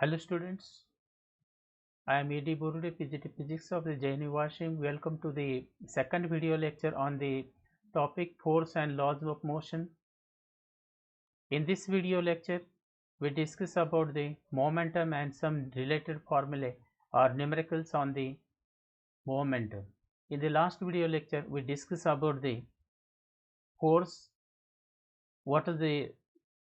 Hello students, I am E.D. Burude, PGT Physics of the JNU Washington. Welcome to the second video lecture on the topic force and laws of motion. In this video lecture, we discuss about the momentum and some related formulae or numericals on the momentum. In the last video lecture, we discuss about the force, what are the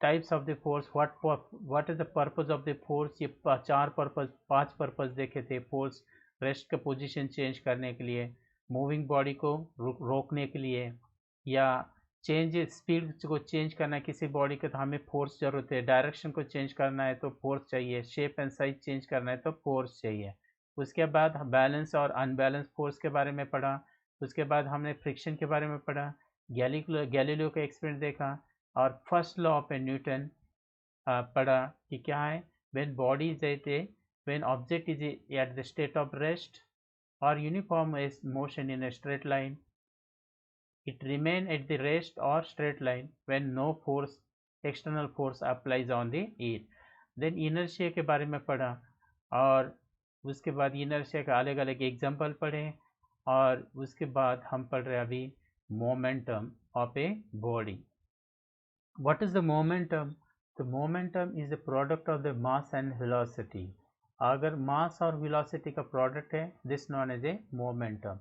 types of the force, what is the purpose of the force. ये चार purpose पांच purpose देखे थे. Force rest का position change करने के लिए, moving body को रोकने के लिए, या चेंज स्पीड को चेंज करना है किसी बॉडी के तो हमें फोर्स जरूरत है. डायरेक्शन को चेंज करना है तो फोर्स चाहिए. शेप एंड साइज चेंज करना है तो फोर्स चाहिए. उसके बाद बैलेंस और अनबैलेंस फोर्स के बारे में पढ़ा. उसके बाद हमने फ्रिक्शन के बारे में पढ़ा. गैलीलियो का एक्सपेरिमेंट देखा और फर्स्ट लॉ ऑफ न्यूटन पढ़ा कि क्या है. When body is at a when object is at the state of rest और uniform motion in a straight line, it remain at the rest or straight line when no force external force applies on the it. then inertia के बारे में पढ़ा और उसके बाद inertia का अलग अलग एग्जाम्पल पढ़े और उसके बाद हम पढ़ रहे अभी momentum of a body. What is the momentum? The momentum is the product of the mass and velocity. अगर mass और velocity का product है, this known as a momentum.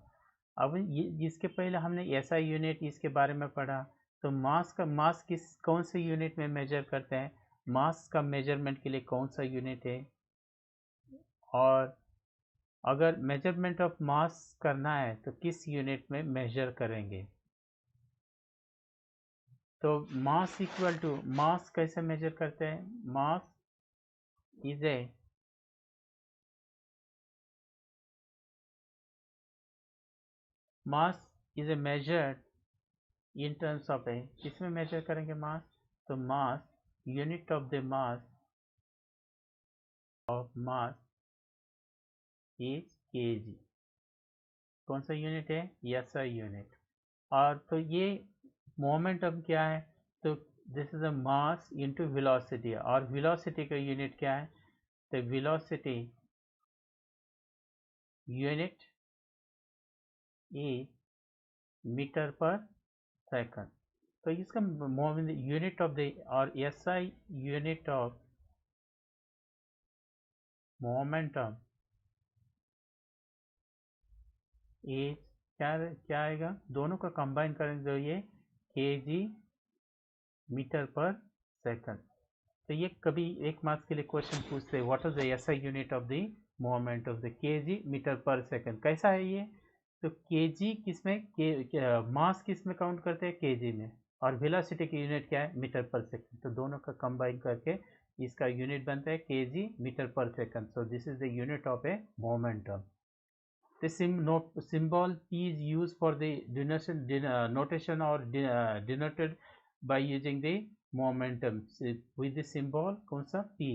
अब इसके पहले हमने SI यूनिट इसके बारे में पढ़ा. तो मास कौन से यूनिट में मेजर करते हैं, मास का मेजरमेंट के लिए कौन सा यूनिट है, और अगर मेजरमेंट ऑफ मास करना है तो किस यूनिट में मेजर करेंगे. तो मास इक्वल टू मास कैसे मेजर करते हैं. Mass is a measured in terms of a. किसमें मेजर करेंगे मास. तो mass unit of the mass is kg. कौन सा यूनिट है, SI यूनिट. और तो ये मोमेंटम क्या है, तो this is a mass into velocity, और वेलोसिटी का यूनिट क्या है, तो velocity unit is metre per second. तो इसका यूनिट ऑफ द और SI unit of momentum is क्या आएगा, दोनों का कंबाइन करेंगे तो ये kg मीटर पर सेकंड. तो ये कभी एक मार्क्स के लिए क्वेश्चन पूछते हैं, what is the SI unit of the moment of the kg metre per second. कैसा है ये, तो kg किसमें मास किसमें काउंट करते हैं, kg में, और वेलोसिटी की यूनिट क्या है, मीटर पर सेकंड. तो दोनों का कंबाइन करके इसका यूनिट बनता है kg metre per second. So this is the unit of A momentum. The symbol P is used for the notation or denoted by using the momentum with the symbol कौन सा P,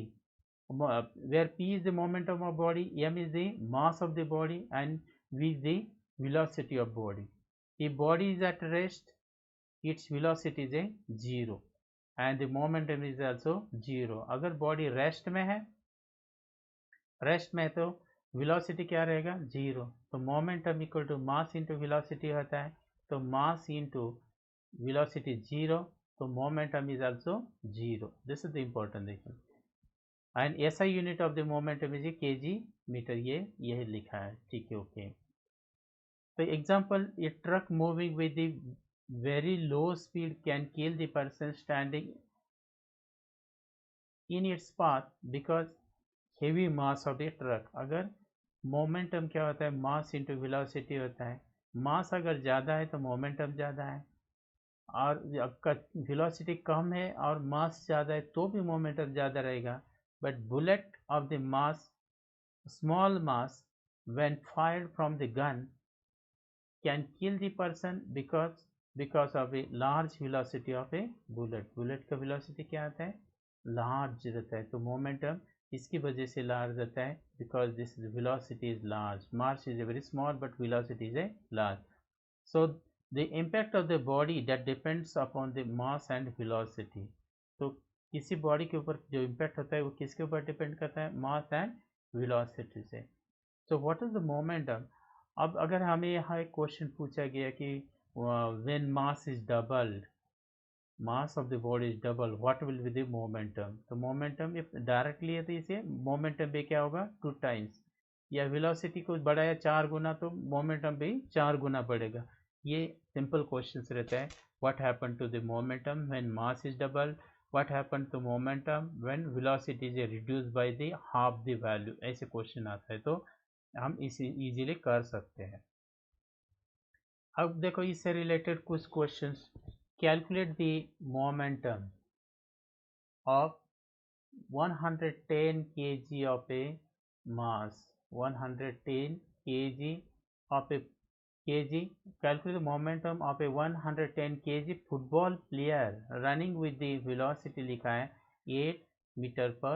where P is the momentum of body, M is the mass of the body, and V is the velocity of body. If body is at rest, its velocity is a 0 and the momentum is also 0. अगर body rest में है, rest में तो velocity क्या रहेगा, 0. तो momentum equal to mass into velocity होता है. तो मास इंटू वेलोसिटी 0, तो momentum is also 0. This is the important thing. And SI unit of the momentum is kg metre. ये लिखा है, ठीक है, ओके. तो example, a truck moving with the very low speed can kill the person standing in its path because heavy mass of the truck. अगर momentum क्या होता है, मास इंटू वेलोसिटी होता है. मास अगर ज़्यादा है तो मोमेंटम ज़्यादा है, और वेलोसिटी कम है और मास ज़्यादा है तो भी मोमेंटम ज़्यादा रहेगा. But bullet of the mass small mass when fired from the gun can kill the person because of a large velocity of A bullet. Bullet का वेलोसिटी क्या आता है, लार्ज रहता है. तो मोमेंटम इसकी वजह से लार्ज रहता है, because this velocity is large. Mass is a very small but velocity is a large. So the impact of the body that depends upon the mass and velocity. तो किसी बॉडी के ऊपर जो इम्पैक्ट होता है वो किसके ऊपर डिपेंड करता है, मास एंड वेलोसिटी से। So what is the momentum. अब अगर हमें यहाँ एक क्वेश्चन पूछा गया कि when mass is doubled, mass of the body is double, what will be the momentum। तो momentum if directly है तो इसे momentum भी क्या होगा 2 times, या velocity को बढ़ाया 4 गुना तो momentum भी 4 गुना बढ़ेगा। ये simple questions रहता है। what happened to the momentum when mass is double, what happened to momentum when velocity is reduced by the half the value, ऐसे question आता है तो हम इसे easily कर सकते हैं। अब देखो इससे related कुछ questions। calculate the momentum of 110 kg of a mass, 110 kg of a kg, calculate the momentum of a 110 kg football player running with the velocity लिखा है 8 meter per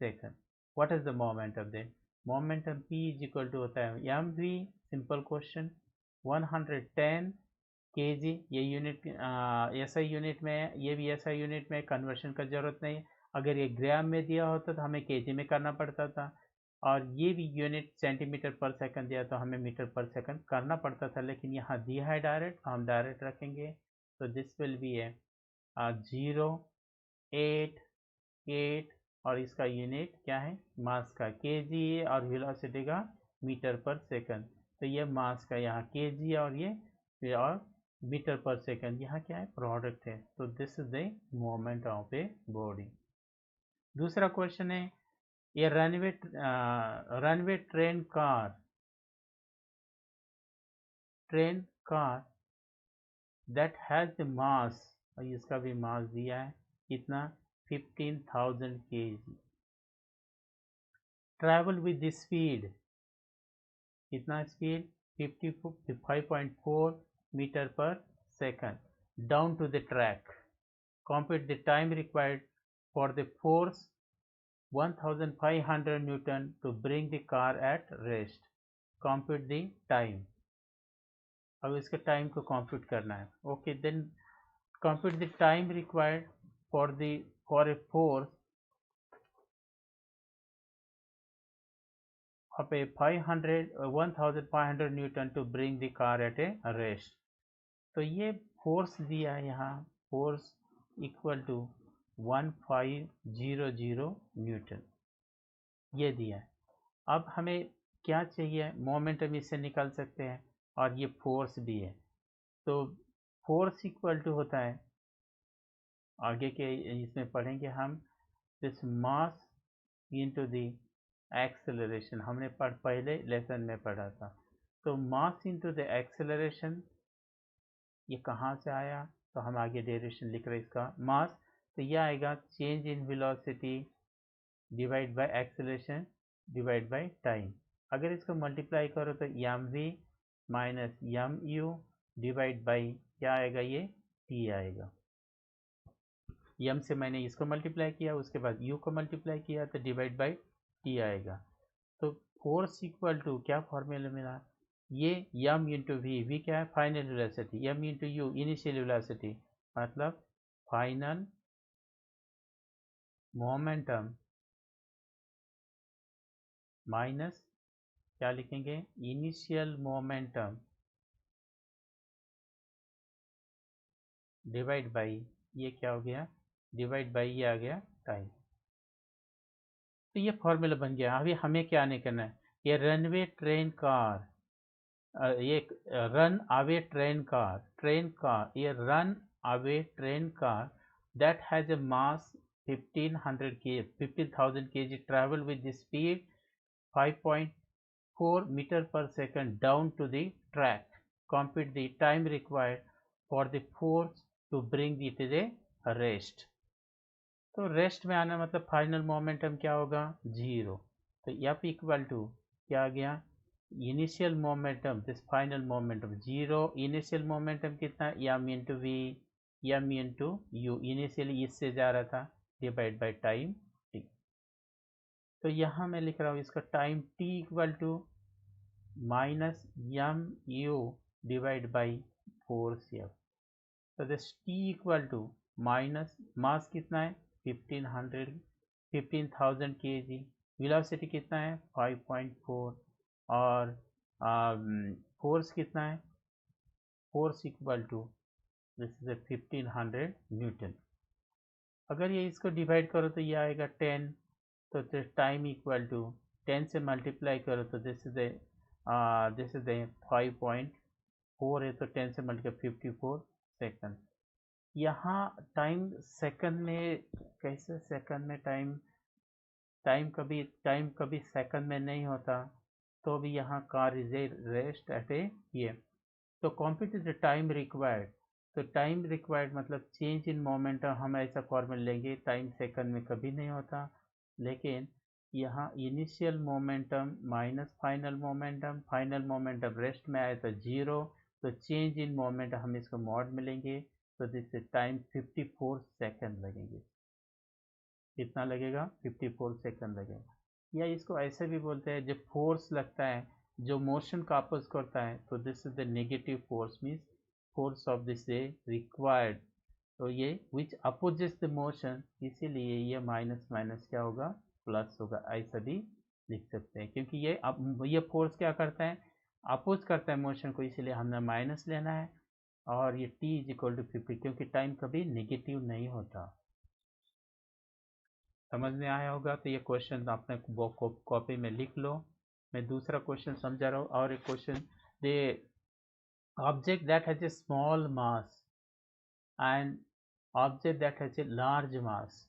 second। what is the momentum then, momentum P is equal to होता है mv, simple question, 110 kg ये unit SI unit में है, ये भी SI unit में, कन्वर्शन का जरूरत नहीं है। अगर ये ग्राम में दिया होता तो हमें केजी में करना पड़ता था, और ये भी यूनिट सेंटीमीटर पर सेकंड दिया तो हमें मीटर पर सेकंड करना पड़ता था, लेकिन यहाँ दिया है डायरेक्ट तो हम डायरेक्ट रखेंगे। तो दिस विल बी है 0, 8, 8 और इसका यूनिट क्या है मास का केजी है और वेलोसिटी का मीटर पर सेकंड। तो ये मास का यहाँ केजी और ये और मीटर पर सेकंड यहाँ क्या है प्रोडक्ट है। तो this is the moment of a body. दूसरा क्वेश्चन है ये runway train car that has the mass, और इसका भी मास दिया है कितना 15,000 kg, travel with the speed, कितना speed 55.4 metre per second down to the track, compute the time required for the force 1500 Newton to bring the car at rest, compute the time। अब इसके time को compute करना है। Okay then compute the time required for a force of a 1500 Newton to bring the car at a rest। तो ये force दिया है यहाँ, फोर्स इक्वल टू 1500 न्यूटन ये दिया है। अब हमें क्या चाहिए, मोमेंटम इससे निकाल सकते हैं और ये फोर्स भी है। तो फोर्स इक्वल टू होता है, आगे के इसमें पढ़ेंगे हम, this mass into the acceleration, हमने पहले लेसन में पढ़ा था। तो मास इनटू द एक्सेलरेशन ये कहाँ से आया, तो हम आगे डेरिवेशन लिख रहे हैं इसका मास। तो ये आएगा change in velocity divide by acceleration divide by time. अगर इसको मल्टीप्लाई करो तो m v minus M you divide by क्या आएगा ये टी आएगा। एम से मैंने इसको मल्टीप्लाई किया, उसके बाद यू को मल्टीप्लाई किया तो डिवाइड बाई टी आएगा। तो फोर्स इक्वल टू क्या फॉर्मूला मिला, ये एम इंटू वी क्या है final velocity, m into u initial velocity, मतलब फाइनल मोमेंटम माइनस क्या लिखेंगे इनिशियल मोमेंटम डिवाइड बाई ये क्या हो गया डिवाइड बाई ये आ गया टाइम। तो ये फॉर्मूला बन गया। अभी हमें क्या नहीं करना है, ये रनवे ट्रेन कार, ये रन अवे ट्रेन कार ये run away train car that has a mass 15,000 kg travel with the speed 5.4 meter per second down to the track, compute the time required for the force to bring it to the rest। तो rest में आना मतलब final momentum क्या होगा 0। तो F equal to क्या आ गया initial momentum, this final momentum 0, initial momentum कितना M into V M into U, initially इससे जा रहा था डिवाइड बाई टाइम टी। तो यहाँ मैं लिख रहा हूँ इसका time T equal to minus M you divide by force F. तो this T equal to minus mass कितना है 15,000 kg। वेलोसिटी कितना है 5.4 और फोर्स कितना है, force equal to this is 1500 newton. अगर ये इसको डिवाइड करो तो ये आएगा 10, तो टाइम इक्वल टू 10 से मल्टीप्लाई करो तो दिस इज 5.4 है, तो 10 से मल्टीप्लाई 54 सेकंड। यहाँ टाइम सेकंड में, कैसे सेकंड में टाइम कभी सेकंड में नहीं होता, तो भी यहाँ car is a rest at a ये। तो कंप्यूट द टाइम रिक्वायर्ड, तो टाइम रिक्वायर्ड मतलब चेंज इन मोमेंटम, हम ऐसा फॉर्मूला लेंगे, टाइम सेकंड में कभी नहीं होता, लेकिन यहाँ initial momentum minus final momentum rest में आए तो 0, तो चेंज इन मोमेंटम हम इसको मॉड में लेंगे, तो दिस टाइम 54 सेकंड लगेंगे। कितना लगेगा 54 सेकंड लगेगा। या इसको ऐसे भी बोलते हैं, जब फोर्स लगता है जो मोशन का अपोज करता है, तो this is the negative force, means force of this required, तो ये विच अपोजेस द मोशन, इसीलिए ये माइनस माइनस क्या होगा प्लस होगा, ऐसा भी लिख सकते हैं, क्योंकि ये फोर्स क्या करता है, अपोज करता है मोशन को, इसीलिए हमने माइनस लेना है। और ये t इज इक्वल टू 50, क्योंकि टाइम कभी नेगेटिव नहीं होता। समझ में आया होगा, तो ये क्वेश्चन आपने कॉपी में लिख लो। मैं दूसरा क्वेश्चन समझा रहा हूँ। और एक question, the object that has a small mass and object that has a large मास।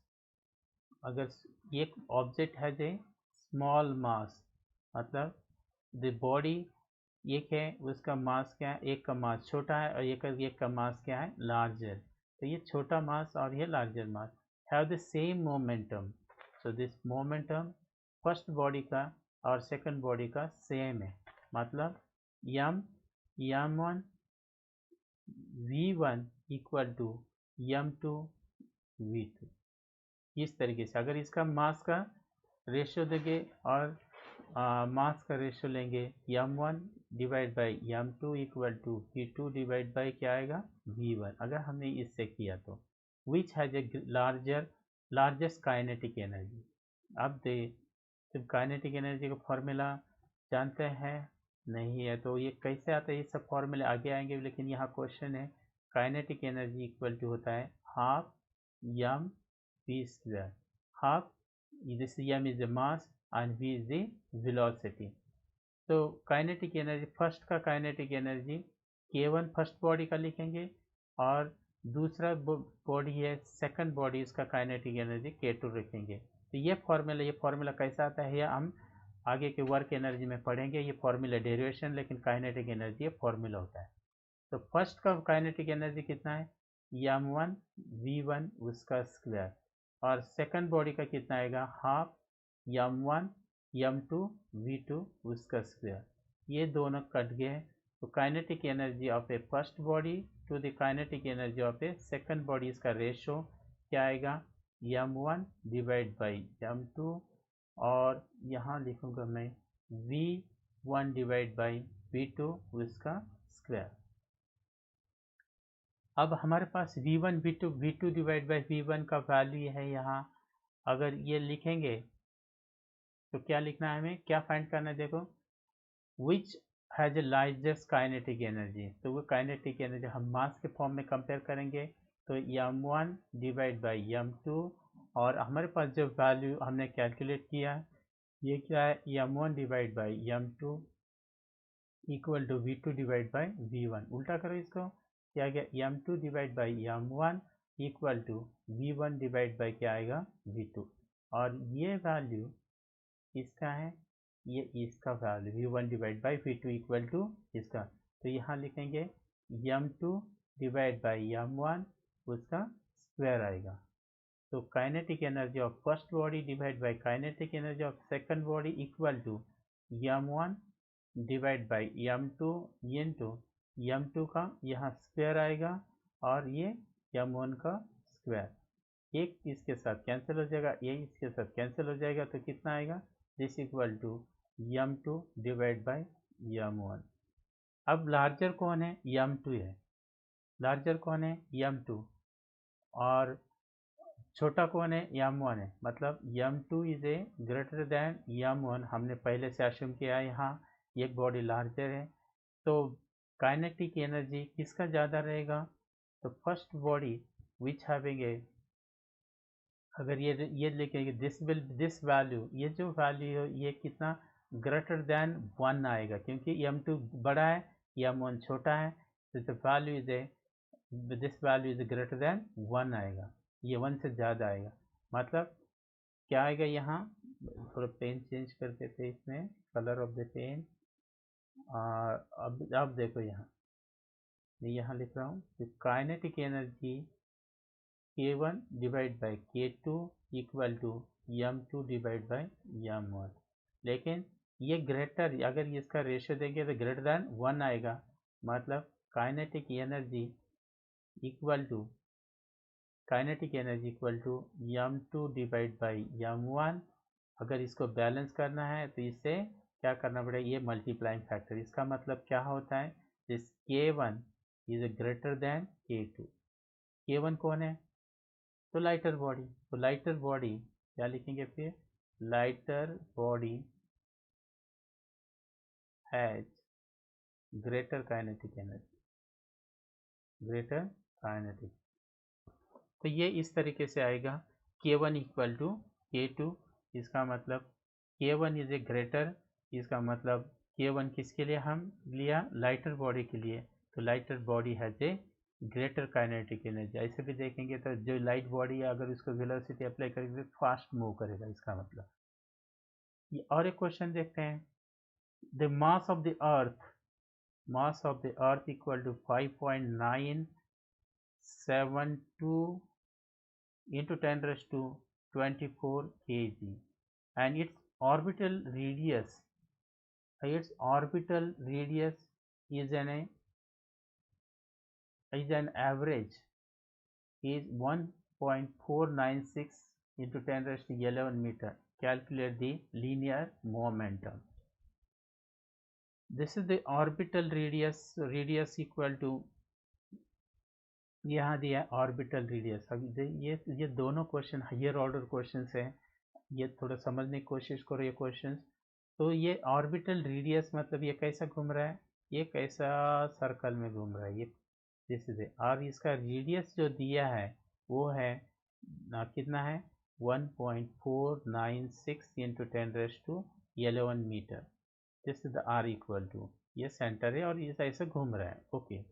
अगर एक object has a small mass, मतलब द बॉडी एक है, उसका मास क्या है, एक का मास छोटा है और एक का मास क्या है लार्जर, तो ये छोटा मास और ये larger mass have the same momentum, so this momentum first body का और सेकंड बॉडी का सेम है, मतलब m1 v1 equal to m2 v2। इस तरीके से अगर इसका मास का रेशियो देंगे और मास का रेशियो लेंगे, m1 divide by m2 equal to v2 divide by क्या आएगा v1, अगर हमने इससे किया तो which has a largest kinetic energy. अब जब काइनेटिक एनर्जी का फॉर्मूला जानते हैं नहीं है, तो ये कैसे आता है, ये सब फॉर्मूले आगे आएंगे, लेकिन यहाँ क्वेश्चन है काइनेटिक एनर्जी इक्वल टू होता है half m v square. Half this m is the mass and v is the velocity। तो काइनेटिक एनर्जी, फर्स्ट का kinetic energy k1 first body का लिखेंगे, और दूसरा बॉडी है सेकंड बॉडी, इसका काइनेटिक एनर्जी k2 रखेंगे। तो ये फॉर्मूला कैसा आता है, हम आगे के वर्क एनर्जी में पढ़ेंगे, ये फॉर्मूला डेरिवेशन, लेकिन काइनेटिक एनर्जी ये फॉर्मूला होता है। तो फर्स्ट का काइनेटिक एनर्जी कितना है m1 v1 उसका स्क्वायर, और सेकंड बॉडी का कितना आएगा हाफ m1 m2 v2 उसका स्क्वायर। ये दोनों कट गए हैं, तो kinetic energy of a first body to the kinetic energy of a second body, इसका रेशो क्या आएगा m1 डिवाइड बाई m2, और यहाँ लिखूंगा मैं v1 डिवाइड बाई v2 उसका स्क्वायर। अब हमारे पास v1 v2 divide by v1 का वैल्यू है यहाँ, अगर ये लिखेंगे तो क्या लिखना है, हमें क्या फाइंड करना है, देखो विच has a largest kinetic energy, तो वो काइनेटिक एनर्जी हम मास के फॉर्म में कंपेयर करेंगे, तो m1 डिवाइड बाई m2, और हमारे पास जो वैल्यू हमने कैलकुलेट किया ये क्या है m1 divide by m2 equal to v2 divide by v1। उल्टा करो इसको, क्या गया m2 divide by m1 equal to v1 divide by क्या आएगा v2, और ये वैल्यू इसका है, ये इसका value v1 divide by v2 equal to इसका, तो यहाँ लिखेंगे m2 डिवाइड बाई m1 उसका स्क्वायर आएगा। तो kinetic energy of first body divide by kinetic energy of second body equal to m1 divide by m2 into m2 का यहाँ square आएगा, और ये m1 का स्क्वायर, एक इसके साथ कैंसिल हो जाएगा, ये इसके साथ कैंसिल हो जाएगा, तो कितना आएगा this equal to m2 divide by m1। अब लार्जर कौन है m2 है, लार्जर कौन है m2, और छोटा कौन है, m1 है, मतलब m2 is a greater than m1। हमने पहले से अश्यूम किया है यहाँ एक बॉडी लार्जर है, तो काइनेटिक एनर्जी किसका ज़्यादा रहेगा, तो first body which having a, अगर ये लिखेंगे दिस वैल्यू, ये जो वैल्यू है ये कितना ग्रेटर देन 1 आएगा, क्योंकि m2 बड़ा है m1 छोटा है, तो the value is a, this value is greater than 1 आएगा, ये 1 से ज़्यादा आएगा। मतलब क्या आएगा यहाँ, थोड़ा पेन चेंज कर देते हैं इसमें, कलर ऑफ द पेन। अब देखो यहाँ, मैं यहाँ लिख रहा हूँ कि kinetic energy K1 divide by K2 equal to m2 divide by m1, लेकिन ये ग्रेटर, अगर इसका रेशियो देंगे तो ग्रेटर देन 1 आएगा, मतलब kinetic energy equal to m2 divide by m1। अगर इसको बैलेंस करना है तो इससे क्या करना पड़ेगा, ये मल्टीप्लाइंग फैक्टर, इसका मतलब क्या होता है, this K1 is greater than K2। K1 कौन है, तो लाइटर बॉडी, तो लाइटर बॉडी क्या लिखेंगे फिर, lighter body has greater kinetic energy, greater kinetic, तो ये इस तरीके से आएगा K1 इक्वल टू K2, इसका मतलब K1 इज ए ग्रेटर, इसका मतलब K1 किसके लिए हम लिया, लाइटर बॉडी के लिए, तो lighter body has a greater kinetic energy. ऐसे भी देखेंगे तो जो लाइट बॉडी है अगर उसको वेलोसिटी अप्लाई करेंगे तो फास्ट मूव करेगा, इसका मतलब। ये और एक क्वेश्चन देखते हैं, the mass of the Earth equal to 5.972 into 10 raised to 24 kg, and orbital radius its orbital radius is an average is 1.496 into 10 raised to 11 meter. Calculate the linear momentum. This is the orbital radius equal to, यहाँ दिया orbital radius. अब ये दोनों question higher order questions हैं, ये थोड़ा समझने की कोशिश करो ये क्वेश्चंस। तो ये ऑर्बिटल रेडियस मतलब ये कैसा घूम रहा है, ये कैसा सर्कल में घूम रहा है, ये जैसे, और इसका रेडियस जो दिया है वो है कितना है, 1.496 into 10 raise to 11 metre. This is the r equal to, ये सेंटर है और ये ऐसे घूम रहा है, ओके।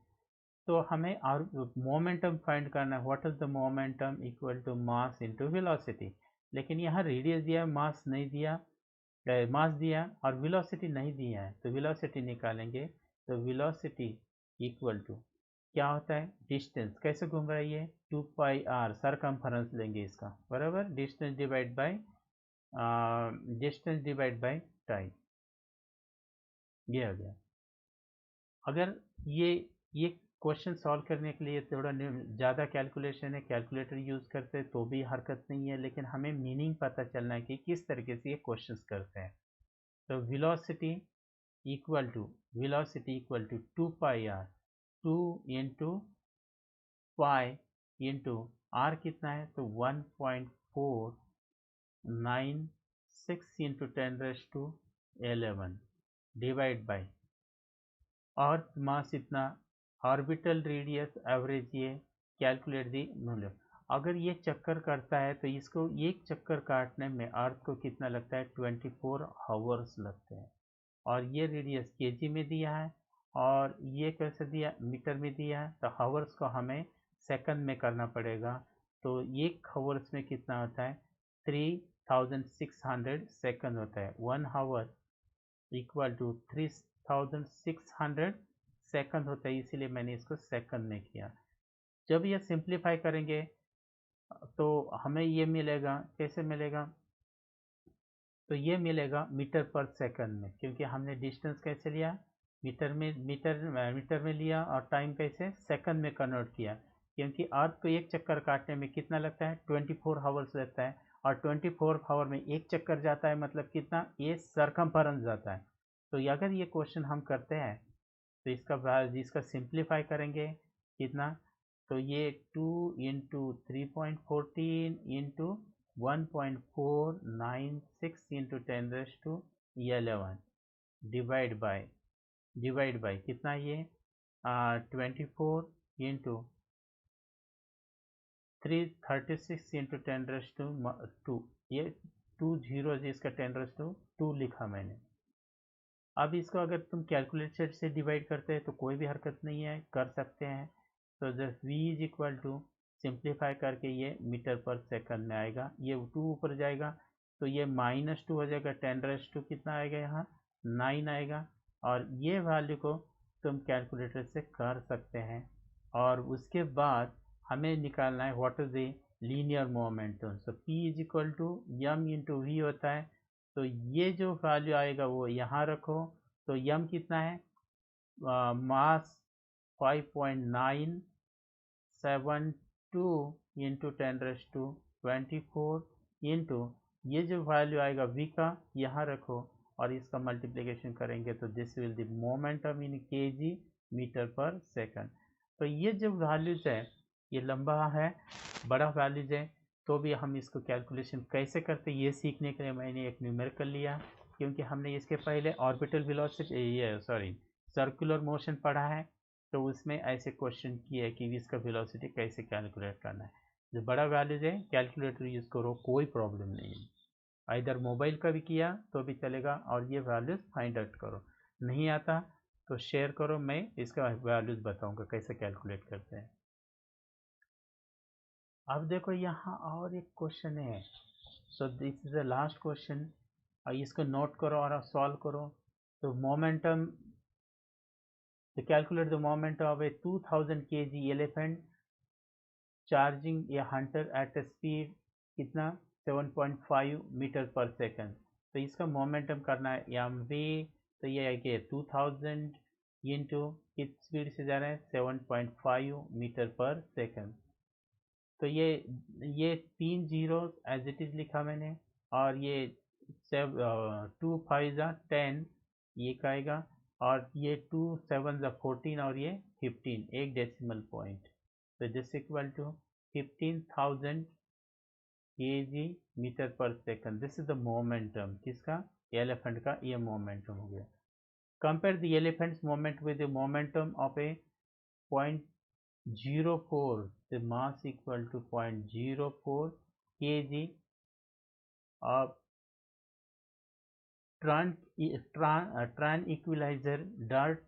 तो हमें और मोमेंटम फाइंड करना है, what is the momentum equal to mass into velocity, लेकिन यहाँ रेडियस दिया, मास नहीं दिया, मास दिया और वेलोसिटी नहीं दिया है, तो वेलोसिटी निकालेंगे, तो वेलोसिटी इक्वल टू क्या होता है, डिस्टेंस, कैसे घूम रहा है ये, 2πr सरकमफरेंस लेंगे इसका, बराबर, डिस्टेंस डिवाइड बाय टाइम, ये हो गया। अगर ये क्वेश्चन सॉल्व करने के लिए थोड़ा ज़्यादा कैलकुलेशन है, कैलकुलेटर यूज़ करते हैं तो भी हरकत नहीं है, लेकिन हमें मीनिंग पता चलना है कि किस तरीके से ये क्वेश्चंस करते हैं। तो velocity equal to 2πr, 2 into pi into r कितना है, तो 1.496 into 10 raise to 11 divide by, और मास इतना, ऑर्बिटल रेडियस एवरेज, ये कैलकुलेट दी मूल्य। अगर ये चक्कर करता है तो इसको एक चक्कर काटने में अर्थ को कितना लगता है, 24 आवर्स लगते हैं, और ये रेडियस केजी में दिया है और ये कैसे दिया, मीटर में दिया है, तो हावर्स को हमें सेकंड में करना पड़ेगा, तो एक हावर्स में कितना होता है, 3600 सेकंड होता है, 1 हावर इक्वल टू 3600 सेकंड होता है, इसीलिए मैंने इसको सेकंड में किया। जब ये सिंप्लीफाई करेंगे तो हमें ये मिलेगा, कैसे मिलेगा, तो ये मिलेगा मीटर पर सेकंड में, क्योंकि हमने डिस्टेंस कैसे लिया, मीटर में लिया, और टाइम कैसे, सेकंड में कन्वर्ट किया, क्योंकि अर्थ को एक चक्कर काटने में कितना लगता है, 24 आवर्स लगता है, और 24 आवर में एक चक्कर जाता है, मतलब कितना, ये सरकमफरेंस जाता है। तो अगर ये क्वेश्चन हम करते हैं तो इसका सिंप्लीफाई करेंगे कितना, तो ये 2 into 3.14 into 1.496 into 10⁻11 divide by कितना ये 24 इंटू 336 इंटू 10⁻2 ये 2 जीरो इसका 10⁻2 लिखा मैंने। अब इसको अगर तुम कैलकुलेटर से डिवाइड करते हैं तो कोई भी हरकत नहीं है, कर सकते हैं। तो just v is equal to simplify करके ये मीटर पर सेकंड में आएगा, ये 2 ऊपर जाएगा तो ये -2 हो जाएगा, 10⁻2 कितना आएगा यहाँ 9 आएगा। और ये वैल्यू को तुम कैलकुलेटर से कर सकते हैं। और उसके बाद हमें निकालना है what is the linear momentum. So p is equal to m into v होता है। तो ये जो वैल्यू आएगा वो यहाँ रखो। तो m कितना है, मास 5.972 इंटू 10⁻24 इंटू ये जो वैल्यू आएगा v का यहाँ रखो और इसका मल्टीप्लिकेशन करेंगे तो this will the momentum in kg metre per second. तो ये जो वैल्यूज है ये लंबा है, बड़ा वैल्यूज है, तो भी हम इसको कैलकुलेशन कैसे करते ये सीखने के लिए मैंने एक न्यूमेरिकल लिया, क्योंकि हमने इसके पहले ऑर्बिटल वेलोसिटी ये सर्कुलर मोशन पढ़ा है। तो उसमें ऐसे क्वेश्चन किए कि इसका वेलोसिटी कैसे कैलकुलेट करना है। जो बड़ा वैल्यूज है कैलकुलेटर यूज़ करो, कोई प्रॉब्लम नहीं है। इधर मोबाइल का भी किया तो भी चलेगा और ये वैल्यूज फाइंड आउट करो। नहीं आता तो शेयर करो, मैं इसका वैल्यूज बताऊंगा कैसे कैलकुलेट करते हैं। अब देखो यहाँ और एक क्वेश्चन है। So this is the last question, इसको नोट करो और सॉल्व करो। तो momentum, to calculate the moment of a 2000 kg elephant charging a hunter at a speed कितना 7.5 मीटर पर सेकंड। तो इसका मोमेंटम करना है mv। तो ये है कि 2000 इंटू किस स्पीड से जा रहे हैं 7.5 मीटर पर सेकंड। तो ये 3 जीरो एज इट इज लिखा मैंने और ये 2 5 जा 10 ये का आएगा और ये 2 7 जा 14 और ये 15 एक डेसिमल पॉइंट। तो this equal to 15,000 kg metre per second. This is the momentum किसका, एलिफेंट का, ये मोमेंटम हो गया। Compare the elephant's moment with the momentum of a 0.04, the mass equal to 0.04 kg of tran equalizer dart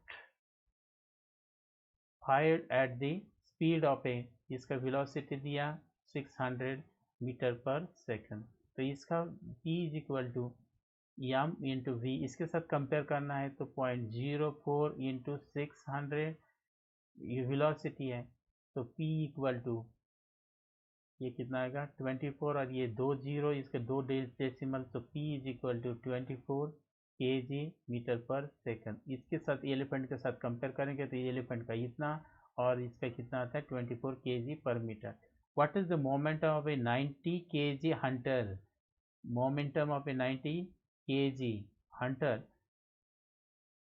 fired at the speed of a, इसका velocity दिया 600 metre per second. तो इसका p is equal to m into v, इसके साथ compare करना है तो 0.04 into 600 ये वेलोसिटी है। तो p इक्वल टू ये कितना आएगा 24 और ये 2 जीरो इसके 2 डेसिमल, तो p is equal to 24 kg metre per second. इसके साथ एलिफेंट के साथ कंपेयर करेंगे तो ये एलिफेंट का इतना और इसका कितना आता है 24 kg per metre. What is the momentum of a 90 kg hunter, momentum of a 90 kg hunter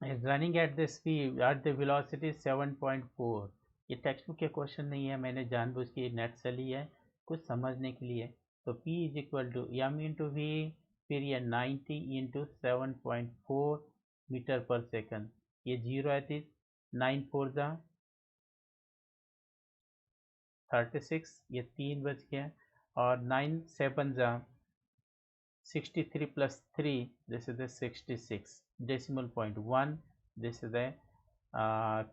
is running at the speed at the velocity 7.4। ये टेक्स्ट बुक के क्वेश्चन नहीं है, मैंने जानबूझ के नेट से ली है कुछ समझने के लिए। तो p is equal to m into v, फिर ये 90 इंटू 7.4 मीटर पर सेकंड। ये जीरो है थी 9 4 जा 36, ये 3 बच गया और 9 7 जा 63 plus 3, this is the 66 decimal point 1, this is the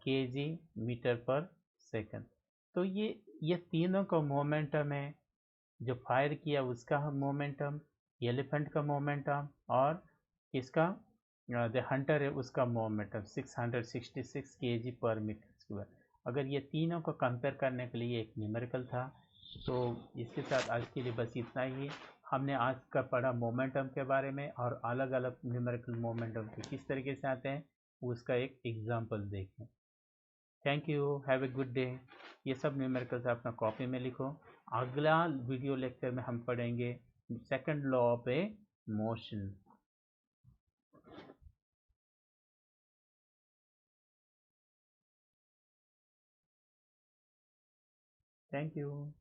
kg metre per second. तो ये तीनों का मोमेंटम है, जो फायर किया उसका मोमेंटम, एलिफेंट का मोमेंटम और इसका द हंटर है उसका momentum 666 kg per metre square. अगर ये तीनों को कंपेयर करने के लिए एक न्यूमेरिकल था। तो इसके साथ आज के लिए बस इतना ही। हमने आज का पढ़ा मोमेंटम के बारे में और अलग अलग न्यूमेरिकल मोमेंटम के किस तरीके से आते हैं उसका एक एग्जांपल देखें। Thank you, have a good day. ये सब न्यूमेरिकल्स अपना कॉपी में लिखो। अगला वीडियो लेक्चर में हम पढ़ेंगे second law of A motion. Thank you.